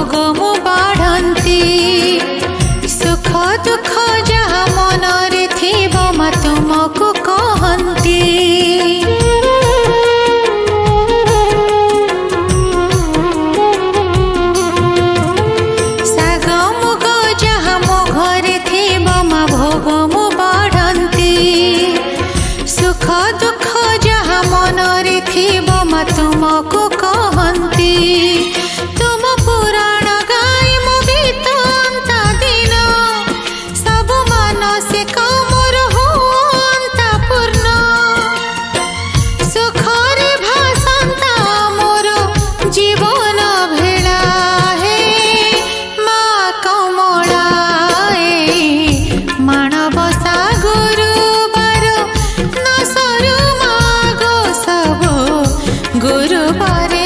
भोग मु बाढ़ती सुख दुख जहाँ मनरे थिबो मा तुमको कहती साग मुग जहाँ मो घरे थिबो मा भोग मु बाढ़ती सुख दुख जहाँ मनरे थिबो मा तुमको कहती तुम पुराण गाई मो बीतंता दिन सब मानसिक मोर होंता पूर्ण सुखरे भासंता मोर जीवन भेला हे माँ कमला माणबसा गुरुवार न सरू मागो सब गुरुवार